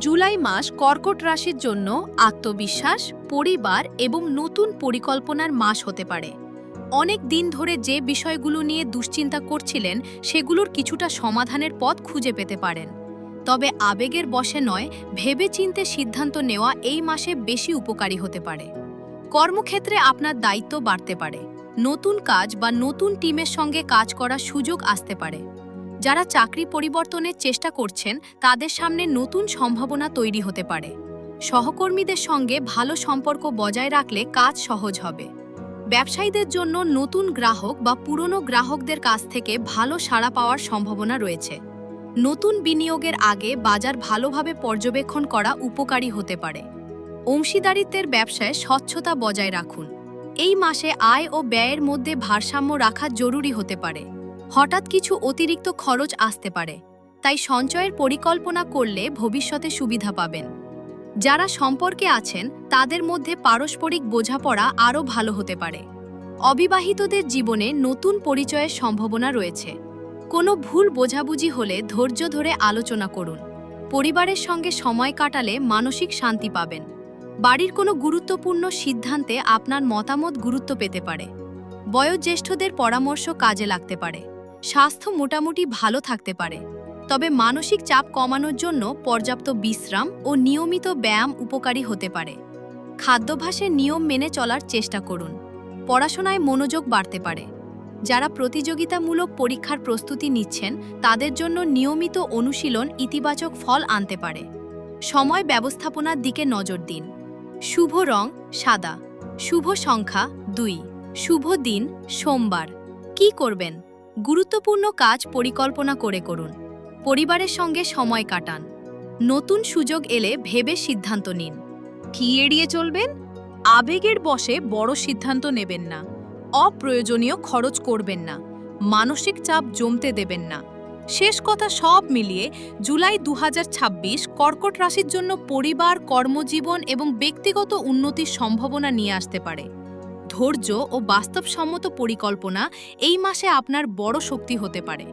জুলাই মাস কর্কট রাশির জন্য আত্মবিশ্বাস, পরিবার এবং নতুন পরিকল্পনার মাস হতে পারে। অনেক দিন ধরে যে বিষয়গুলো নিয়ে দুশ্চিন্তা করছিলেন সেগুলোর কিছুটা সমাধানের পথ খুঁজে পেতে পারেন। তবে আবেগের বশে নয়, ভেবেচিন্তে সিদ্ধান্ত নেওয়া এই মাসে বেশি উপকারী হতে পারে। কর্মক্ষেত্রে আপনার দায়িত্ব বাড়তে পারে। নতুন কাজ বা নতুন টিমের সঙ্গে কাজ করার সুযোগ আসতে পারে। যারা চাকরি পরিবর্তনের চেষ্টা করছেন তাদের সামনে নতুন সম্ভাবনা তৈরি হতে পারে। সহকর্মীদের সঙ্গে ভালো সম্পর্ক বজায় রাখলে কাজ সহজ হবে। ব্যবসায়ীদের জন্য নতুন গ্রাহক বা পুরনো গ্রাহকদের কাছ থেকে ভালো সাড়া পাওয়ার সম্ভাবনা রয়েছে। নতুন বিনিয়োগের আগে বাজার ভালোভাবে পর্যবেক্ষণ করা উপকারী হতে পারে। অংশীদারিত্বের ব্যবসায় স্বচ্ছতা বজায় রাখুন। এই মাসে আয় ও ব্যয়ের মধ্যে ভারসাম্য রাখা জরুরি হতে পারে। হঠাৎ কিছু অতিরিক্ত খরচ আসতে পারে, তাই সঞ্চয়ের পরিকল্পনা করলে ভবিষ্যতে সুবিধা পাবেন। যারা সম্পর্কে আছেন তাদের মধ্যে পারস্পরিক বোঝাপড়া আরও ভালো হতে পারে। অবিবাহিতদের জীবনে নতুন পরিচয়ের সম্ভাবনা রয়েছে। কোনো ভুল বোঝাবুঝি হলে ধৈর্য ধরে আলোচনা করুন। পরিবারের সঙ্গে সময় কাটালে মানসিক শান্তি পাবেন। বাড়ির কোনো গুরুত্বপূর্ণ সিদ্ধান্তে আপনার মতামত গুরুত্ব পেতে পারে। বয়োজ্যেষ্ঠদের পরামর্শ কাজে লাগতে পারে। স্বাস্থ্য মোটামুটি ভালো থাকতে পারে, তবে মানসিক চাপ কমানোর জন্য পর্যাপ্ত বিশ্রাম ও নিয়মিত ব্যায়াম উপকারী হতে পারে। খাদ্যাভ্যাসের নিয়ম মেনে চলার চেষ্টা করুন। পড়াশোনায় মনোযোগ বাড়তে পারে। যারা প্রতিযোগিতামূলক পরীক্ষার প্রস্তুতি নিচ্ছেন তাদের জন্য নিয়মিত অনুশীলন ইতিবাচক ফল আনতে পারে। সময় ব্যবস্থাপনার দিকে নজর দিন। শুভ রং সাদা। শুভ সংখ্যা 2। শুভ দিন সোমবার। কি করবেন? গুরুত্বপূর্ণ কাজ পরিকল্পনা করে করুন। পরিবারের সঙ্গে সময় কাটান। নতুন সুযোগ এলে ভেবে সিদ্ধান্ত নিন। কি এড়িয়ে চলবেন? আবেগের বশে বড় সিদ্ধান্ত নেবেন না। অপ্রয়োজনীয় খরচ করবেন না। মানসিক চাপ জমতে দেবেন না। শেষ কথা সব মিলিয়ে জুলাই 2026 কর্কট রাশির জন্য পরিবার, কর্মজীবন এবং ব্যক্তিগত উন্নতির সম্ভাবনা নিয়ে আসতে পারে। ধৈর্য ও বাস্তবসম্মত পরিকল্পনা এই মাসে আপনার বড় শক্তি হতে পারে।